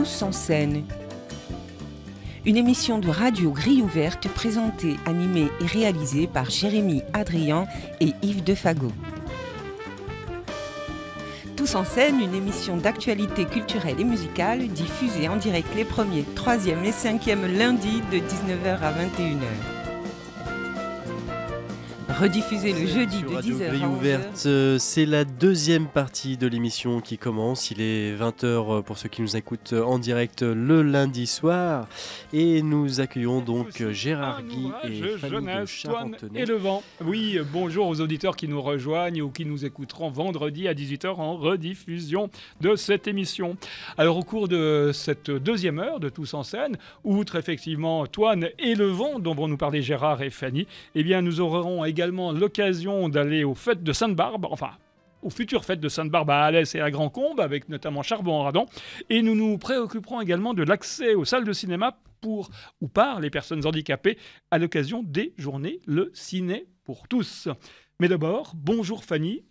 Tous en scène. Une émission de radio Grille ouverte présentée, animée et réalisée par Jérémy Adrian et Yves Defagot. Tous en scène, une émission d'actualité culturelle et musicale diffusée en direct les 1er, 3e et 5e lundis de 19h à 21h. Rediffusée le jeudi de 10h à 11h. C'est la deuxième partie de l'émission qui commence. Il est 20h pour ceux qui nous écoutent en direct le lundi soir. Et nous accueillons donc Gérard Guy et Fanny de Charentonnet. Et le vent. Oui, bonjour aux auditeurs qui nous rejoignent ou qui nous écouteront vendredi à 18h en rediffusion de cette émission. Alors au cours de cette deuxième heure de Tous en scène, outre effectivement Toine et le vent dont vont nous parler Gérard et Fanny, eh bien nous aurons également l'occasion d'aller aux fêtes de Sainte-Barbe, enfin aux futures fêtes de Sainte-Barbe à Alès et à Grand-Combe, avec notamment Charbon-en-Radon. Et nous nous préoccuperons également de l'accès aux salles de cinéma pour ou par les personnes handicapées à l'occasion des journées Le Ciné pour tous. Mais d'abord, bonjour Fanny.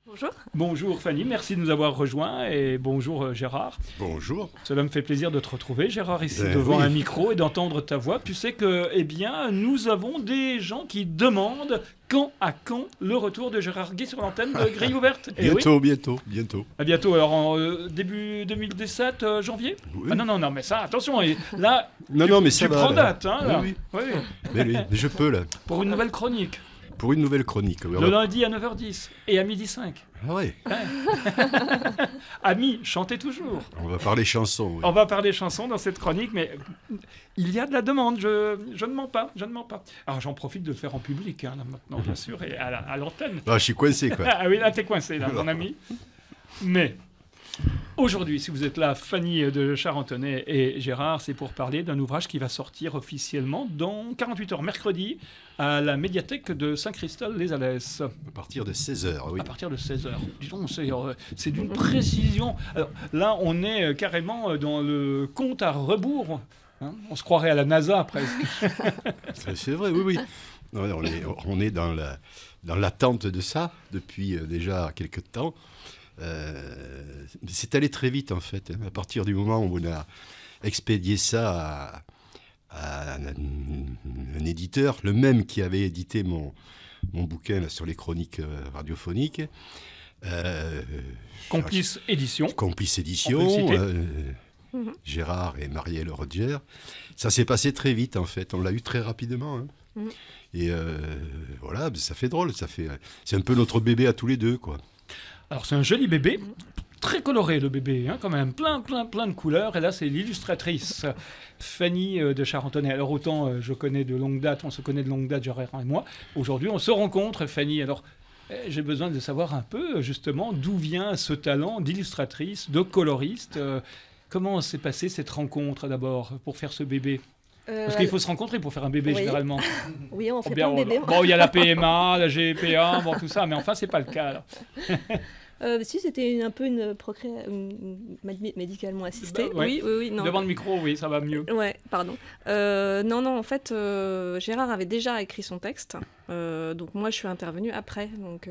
Bonjour. Bonjour Fanny, merci de nous avoir rejoints et bonjour Gérard. Bonjour. Cela me fait plaisir de te retrouver Gérard ici devant un micro et d'entendre ta voix. Tu sais que nous avons des gens qui demandent quand le retour de Gérard Guy sur l'antenne de Grille ouverte. Bientôt. À bientôt, alors en début 2017, janvier. Oui. Ah non, mais ça, attention, et là, mais ça tu va, prends là. date. Hein, là. Oui. Oui. Mais je peux là. Pour une nouvelle chronique. Pour une nouvelle chronique. Le lundi à 9h10 et à 12h05. Ah ouais. Amis, chantez toujours. On va parler chansons. Oui. On va parler chansons dans cette chronique, mais il y a de la demande, je ne mens pas. Alors j'en profite de le faire en public, là, maintenant, bien sûr, et à l'antenne. Ah, je suis coincé, quoi. Ah oui, là, t'es coincé, là, mon ami. Mais aujourd'hui, si vous êtes là, Fanny de Charentonnet et Gérard, c'est pour parler d'un ouvrage qui va sortir officiellement dans 48 heures, mercredi, à la médiathèque de Saint-Christol-les-Alès. À partir de 16h, oui. À partir de 16h. Disons, c'est d'une précision. Alors, là, on est carrément dans le compte à rebours. Hein, on se croirait à la NASA, presque. C'est vrai, oui. Non, on est dans l'attente de ça depuis déjà quelques temps. C'est allé très vite, en fait. À partir du moment où on a expédié ça à un éditeur, le même qui avait édité mon bouquin là, sur les chroniques radiophoniques. Complice Édition. Gérard et Marielle Roger. Ça s'est passé très vite, en fait. On l'a eu très rapidement. Hein. Et voilà, ça fait drôle. C'est un peu notre bébé à tous les deux, quoi. Alors, c'est un joli bébé. Très coloré le bébé, hein, quand même, plein de couleurs. Et là, c'est l'illustratrice Fanny de Charentonnet. Alors autant je connais de longue date, on se connaît de longue date, Gérard et moi. Aujourd'hui, on se rencontre, Fanny. Alors, j'ai besoin de savoir un peu, justement, d'où vient ce talent d'illustratrice, de coloriste. Comment s'est passée cette rencontre, d'abord, pour faire ce bébé ? Parce qu'il faut se rencontrer pour faire un bébé, généralement. Oui, on fait pas un bébé. Bon, il y a la PMA, la GPA, bon, tout ça, mais enfin, c'est pas le cas, alors. Si, c'était un peu une médicalement assistée. Oui. Non. Devant le micro, oui, ça va mieux. Ouais, pardon. Non, en fait, Gérard avait déjà écrit son texte. Donc moi, je suis intervenue après. Donc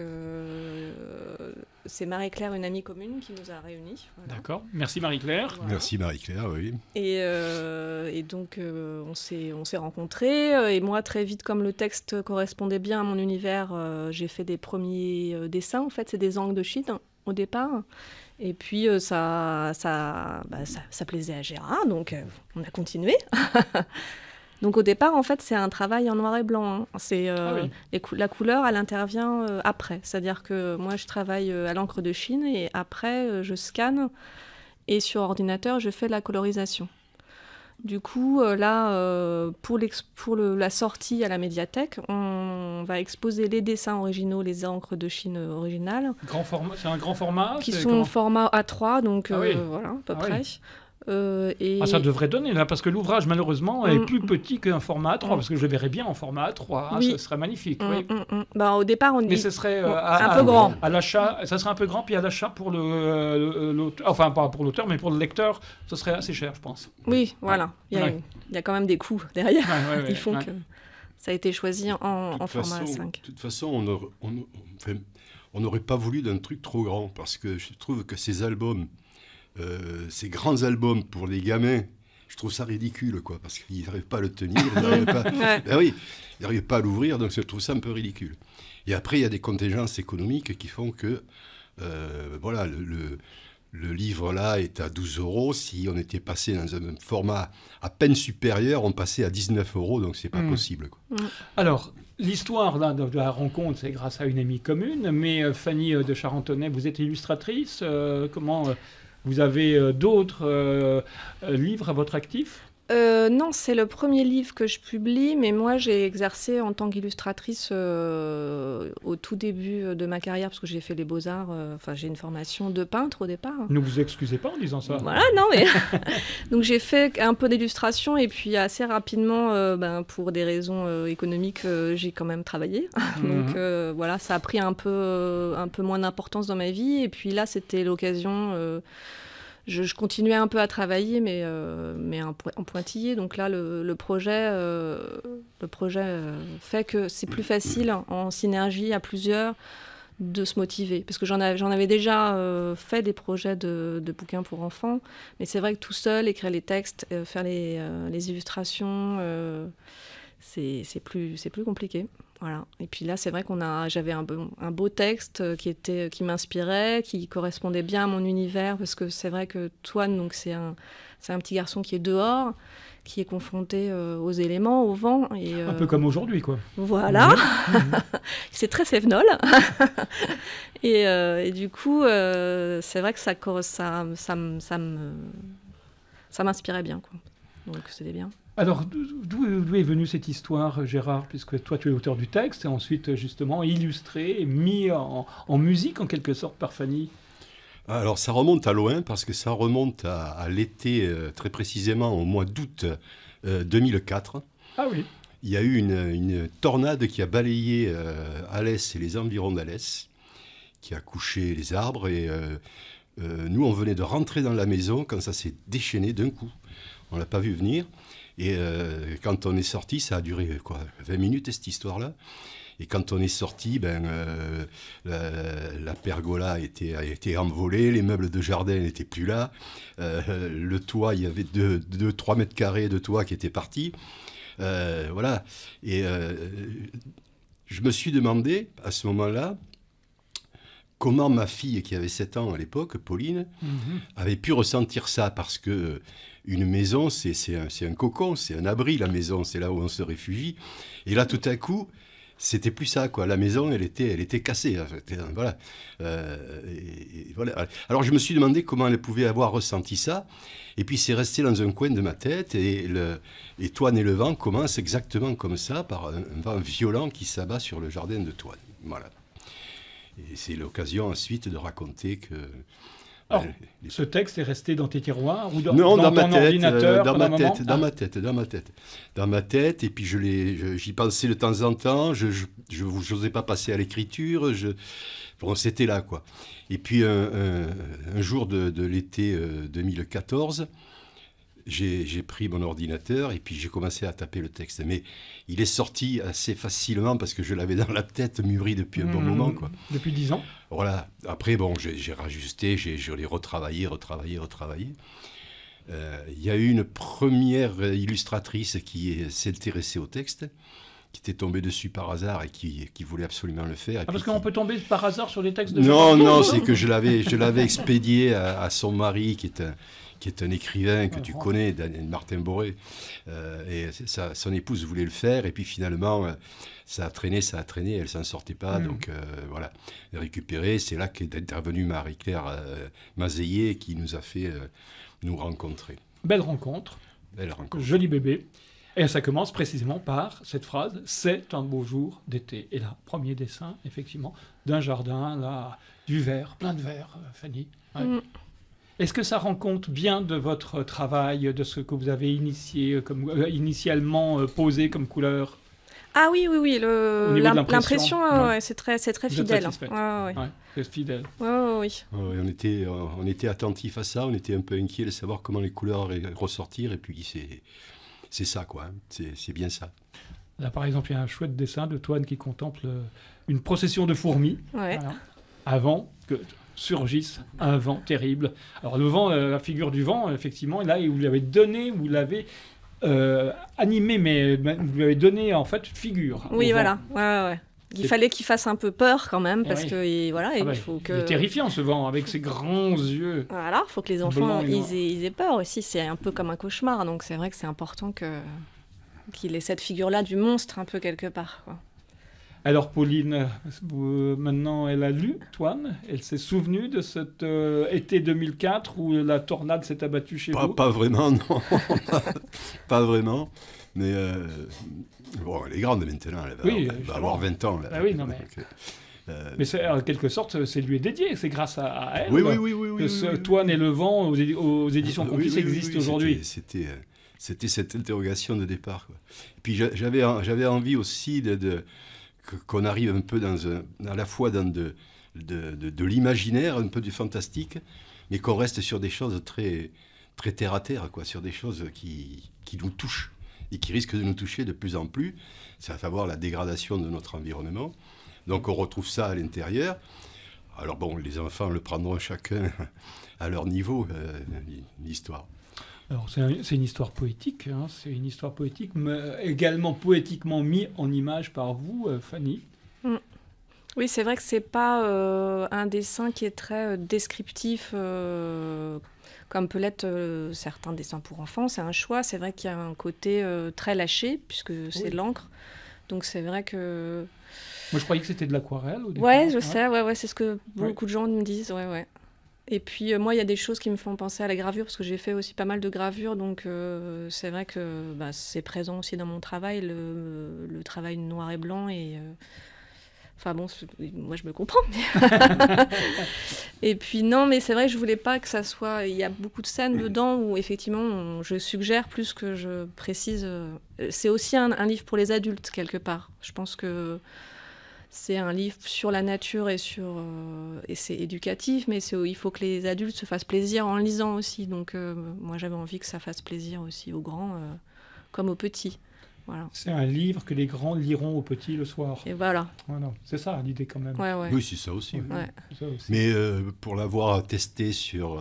c'est Marie-Claire, une amie commune, qui nous a réunis. Voilà. D'accord. Merci Marie-Claire. Voilà. Merci Marie-Claire, oui. Et donc on s'est rencontrés. Et moi, très vite, comme le texte correspondait bien à mon univers, j'ai fait des premiers dessins. En fait, c'est des angles de Chine au départ. Et puis ça plaisait à Gérard, donc on a continué. Donc au départ, en fait, c'est un travail en noir et blanc. Hein. La couleur, elle intervient après. C'est-à-dire que moi, je travaille à l'encre de Chine et après, je scanne et sur ordinateur, je fais la colorisation. Du coup, pour la sortie à la médiathèque, on va exposer les dessins originaux, les encres de Chine originales. C'est un grand format qui sont format A3, donc voilà, à peu près. Oui. Ça devrait donner, là, parce que l'ouvrage, malheureusement, est plus petit qu'un format A3, parce que je le verrais bien en format A3, hein, ce serait magnifique. Oui. Au départ, Mais ce serait un peu grand. À l'achat, ça serait un peu grand, puis à l'achat pour l'auteur, enfin pas pour l'auteur, mais pour le lecteur, ce serait assez cher, je pense. Oui, voilà. Il y a quand même des coûts derrière qui font que ça a été choisi en format A5. De toute façon, on n'aurait pas voulu d'un truc trop grand, parce que je trouve que ces albums ces grands albums pour les gamins, je trouve ça ridicule, quoi, parce qu'ils n'arrivent pas à le tenir, ben oui, ils n'arrivent pas à l'ouvrir, donc je trouve ça un peu ridicule. Et après, il y a des contingences économiques qui font que, voilà, le livre là est à 12 €. Si on était passé dans un format à peine supérieur, on passait à 19 €, donc c'est pas possible, quoi. Alors, l'histoire là, de la rencontre, c'est grâce à une amie commune, mais Fanny de Charentonnet, vous êtes illustratrice. Comment vous avez d'autres livres à votre actif ? Non, c'est le premier livre que je publie, mais moi j'ai exercé en tant qu'illustratrice au tout début de ma carrière, parce que j'ai fait les beaux-arts, enfin j'ai une formation de peintre au départ. Ne vous excusez pas en disant ça. Voilà, non mais... Donc j'ai fait un peu d'illustration, et puis assez rapidement, pour des raisons économiques, j'ai quand même travaillé. Donc voilà, ça a pris un peu moins d'importance dans ma vie, et puis là c'était l'occasion... Je continuais un peu à travailler, mais en pointillé. Donc là, le projet fait que c'est plus facile, en synergie à plusieurs, de se motiver. Parce que j'en avais déjà fait des projets de bouquins pour enfants, mais c'est vrai que tout seul, écrire les textes, faire les illustrations, c'est plus compliqué. Voilà. Et puis là, c'est vrai j'avais un beau texte qui m'inspirait, qui correspondait bien à mon univers, parce que c'est vrai que Toine, donc c'est un petit garçon qui est dehors, qui est confronté aux éléments, au vent. Et, un peu comme aujourd'hui, quoi. Voilà. C'est très Févenol. et du coup, c'est vrai que ça m'inspirait bien, quoi. Donc c'était bien. Alors, d'où est venue cette histoire, Gérard, puisque toi, tu es l'auteur du texte, et ensuite, justement, illustré et mis en musique, en quelque sorte, par Fanny? Alors, ça remonte à loin, parce que ça remonte à l'été, très précisément au mois d'août 2004. Ah oui. Il y a eu une tornade qui a balayé Alès et les environs d'Alès, qui a couché les arbres, et nous, on venait de rentrer dans la maison quand ça s'est déchaîné d'un coup. On ne l'a pas vu venir. Et quand on est sorti, ça a duré 20 minutes, cette histoire-là. Et quand on est sorti, la pergola a été envolée, les meubles de jardin n'étaient plus là. Le toit, il y avait 3 mètres carrés de toit qui étaient partis. Voilà. Et je me suis demandé, à ce moment-là, comment ma fille, qui avait 7 ans à l'époque, Pauline, avait pu ressentir ça, parce que une maison, c'est un cocon, c'est un abri, la maison, c'est là où on se réfugie. Et là, tout à coup, c'était plus ça, quoi. La maison, elle était cassée. Voilà. Et voilà. Alors, je me suis demandé comment elle pouvait avoir ressenti ça. Et puis, c'est resté dans un coin de ma tête. Et Toine et le vent commencent exactement comme ça, par un vent violent qui s'abat sur le jardin de Toine. Voilà. Et c'est l'occasion ensuite de raconter que... Alors, ce texte est resté dans tes tiroirs ou dans ma ton tête, ordinateur dans ma tête. Et puis j'y pensais de temps en temps. Je n'osais pas passer à l'écriture. Bon, c'était là, quoi. Et puis un jour de l'été 2014, j'ai pris mon ordinateur et puis j'ai commencé à taper le texte. Mais il est sorti assez facilement parce que je l'avais dans la tête mûri depuis un bon moment, quoi. Depuis 10 ans. Voilà. Après, bon, j'ai rajusté, je l'ai retravaillé. Il y a eu une première illustratrice qui s'est intéressée au texte, qui était tombée dessus par hasard et qui voulait absolument le faire. Parce qu'on peut tomber par hasard sur des textes de... Non, c'est que je l'avais expédié à son mari, qui est un écrivain que tu connais, Martin Boré. Et son épouse voulait le faire, et puis finalement, ça a traîné, elle ne s'en sortait pas. Donc voilà, récupéré, c'est là qu'est intervenue Marie-Claire Mazéier, qui nous a fait nous rencontrer. Belle rencontre. Joli bébé. Et ça commence précisément par cette phrase, c'est un beau jour d'été. Et là, premier dessin, effectivement, d'un jardin, là, du vert, plein de vert, Fanny. Ouais. Est-ce que ça rend compte bien de votre travail, de ce que vous avez initialement posé comme couleur? Ah oui, l'impression, ouais. C'est très fidèle. C'est fidèle. Oui. On était attentifs à ça, on était un peu inquiets de savoir comment les couleurs allaient ressortir, et puis c'est ça, quoi. C'est bien ça. Là, par exemple, il y a un chouette dessin de Toine qui contemple une procession de fourmis. Ouais. Voilà. Avant que surgisse un vent terrible. Alors le vent, la figure du vent, effectivement, là, vous l'avez donné, vous l'avez animé, mais vous lui avez donné en fait figure. Oui, voilà. Ouais. Il fallait qu'il fasse un peu peur quand même, parce que voilà, il faut que. Il est terrifiant ce vent, avec ses grands yeux. Voilà, il faut que les enfants ils aient peur aussi. C'est un peu comme un cauchemar, donc c'est vrai que c'est important qu'il ait cette figure-là du monstre un peu quelque part, quoi. Alors Pauline, maintenant elle a lu, Toine, elle s'est souvenue de cet été 2004 où la tornade s'est abattue chez vous. Pas vraiment, non. Pas vraiment. Mais bon, elle est grande maintenant, elle va avoir 20 ans. Là. Ah oui, non, mais... Mais en quelque sorte, c'est lui est dédié, c'est grâce à elle que Toine et le vent aux éditions Complices existent aujourd'hui. C'était cette interrogation de départ, quoi. Et puis j'avais envie aussi qu'on arrive un peu à la fois dans de l'imaginaire, un peu du fantastique, mais qu'on reste sur des choses très, très terre à terre, quoi, sur des choses qui nous touchent et qui risquent de nous toucher de plus en plus, c'est à savoir la dégradation de notre environnement. Donc on retrouve ça à l'intérieur. Alors bon, les enfants le prendront chacun à leur niveau, l'histoire. Alors c'est une histoire poétique, hein, c'est une histoire poétique, mais également poétiquement mise en image par vous, Fanny. Oui, c'est vrai que c'est pas un dessin qui est très descriptif, comme peut l'être certains dessins pour enfants. C'est un choix. C'est vrai qu'il y a un côté très lâché, puisque c'est de l'encre. Donc c'est vrai que... Moi, je croyais que c'était de l'aquarelle au départ. Ouais, je sais, c'est ce que beaucoup de gens me disent, ouais. Et puis, moi, il y a des choses qui me font penser à la gravure, parce que j'ai fait aussi pas mal de gravures, donc c'est vrai que c'est présent aussi dans mon travail, le travail noir et blanc, et... Enfin bon, moi je me comprends. Mais et puis non, mais c'est vrai que je voulais pas que ça soit... Il y a beaucoup de scènes dedans où effectivement je suggère plus que je précise. C'est aussi un livre pour les adultes quelque part. Je pense que c'est un livre sur la nature et c'est éducatif, mais il faut que les adultes se fassent plaisir en lisant aussi. Donc moi j'avais envie que ça fasse plaisir aussi aux grands comme aux petits. Voilà. C'est un livre que les grands liront aux petits le soir. Et voilà. C'est ça l'idée quand même. Ouais. Oui, c'est ça aussi. Ouais. C'est ça aussi. Mais pour l'avoir testé sur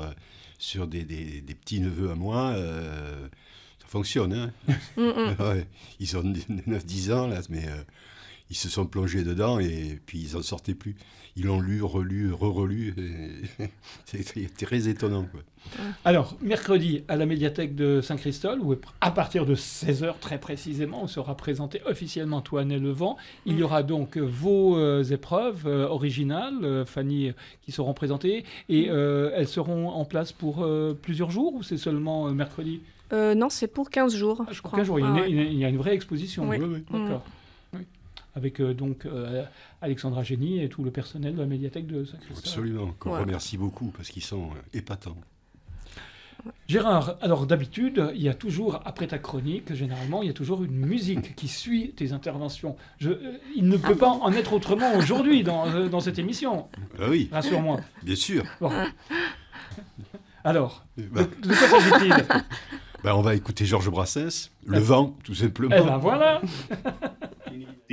des petits-neveux à moi, ça fonctionne. Hein. Ouais, ils ont 9-10 ans, là, mais ils se sont plongés dedans et puis ils n'en sortaient plus. Ils l'ont lu, relu, re-relu. C'est très étonnant, quoi. Alors, mercredi, à la médiathèque de Saint-Christol, où à partir de 16h très précisément, on sera présenté officiellement Toine et le vent. Il y aura donc vos épreuves originales, Fanny, qui seront présentées. Et elles seront en place pour plusieurs jours ou c'est seulement mercredi ? Non, c'est pour 15 jours, je crois. 15 jours, il y a une vraie exposition. Oui. D'accord. Avec donc Alexandra Génie et tout le personnel de la médiathèque de Saint-Christophe. Absolument, qu'on remercie beaucoup parce qu'ils sont épatants. Gérard, alors d'habitude, il y a toujours, après ta chronique, généralement, il y a toujours une musique qui suit tes interventions. Il ne peut pas en être autrement aujourd'hui dans cette émission. Ah oui. Rassure-moi. Bien sûr. Bon. Alors, de quoi s'agit-il ? On va écouter Georges Brassens, Le Vent, tout simplement. Eh ben voilà.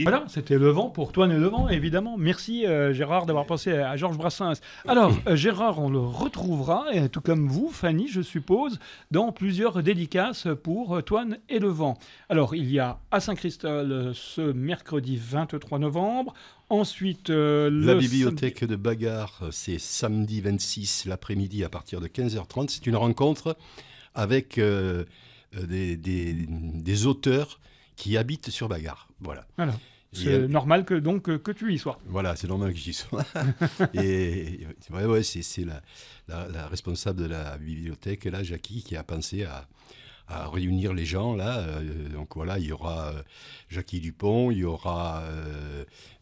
Voilà, c'était Le Vent pour Toine et le Vent, évidemment. Merci Gérard d'avoir pensé à Georges Brassens. Alors, Gérard, on le retrouvera, et tout comme vous, Fanny, je suppose, dans plusieurs dédicaces pour Toine et le Vent. Alors, il y a à Saint-Christol ce mercredi 23 novembre. Ensuite, la bibliothèque de Bagarre, c'est samedi 26 l'après-midi à partir de 15h30. C'est une rencontre avec des auteurs qui habitent sur Bagarre. Voilà. C'est normal que tu y sois. Voilà, c'est normal que j'y sois. Et c'est la responsable de la bibliothèque, là, Jackie, qui a pensé à réunir les gens, là. Donc voilà, il y aura Jackie Dupont, il y aura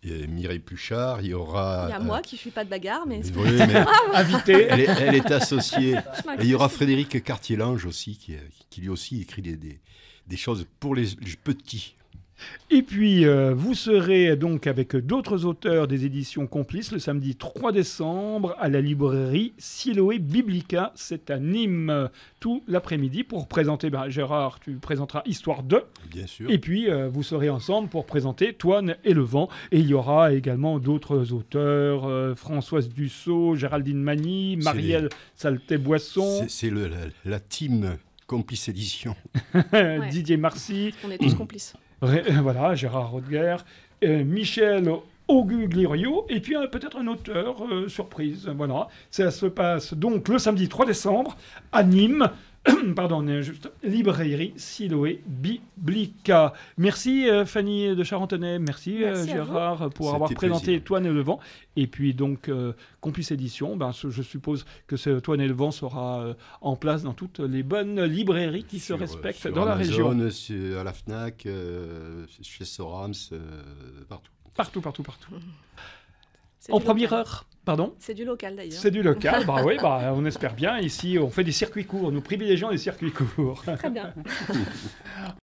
Mireille Puchard, il y aura... Il y a moi qui ne suis pas de Bagarre, mais... Oui, mais invité. Elle est associée. Et il y aura Frédéric Cartier-Lange aussi, qui lui aussi écrit des choses pour les petits. Et puis, vous serez donc avec d'autres auteurs des éditions Complices le samedi 3 décembre à la librairie Siloé Biblica. C'est à Nîmes tout l'après-midi pour présenter, Gérard, tu présenteras Histoire 2. Bien sûr. Et puis, vous serez ensemble pour présenter Toine et le vent. Et il y aura également d'autres auteurs, Françoise Dussault, Géraldine Magny, Marielle Salté-Boisson. C'est la team Complice Édition. Didier Marcy. On est tous complices. Voilà, Gérard Rodger, Michel Auguglirio, et puis peut-être un auteur surprise. Voilà, ça se passe donc le samedi 3 décembre à Nîmes. Pardon, librairie Siloé Biblica. Merci Fanny de Charentonnet, merci Gérard pour avoir présenté Toine et le vent. Et puis donc Complice Édition, je suppose que ce Toine et le vent sera en place dans toutes les bonnes librairies qui se respectent dans Amazon, la région. À la Fnac, chez Sorams, partout. Partout. En première heure. Pardon ? C'est du local d'ailleurs. C'est du local, oui, on espère bien. Ici, on fait des circuits courts. Nous privilégions les circuits courts. Très bien.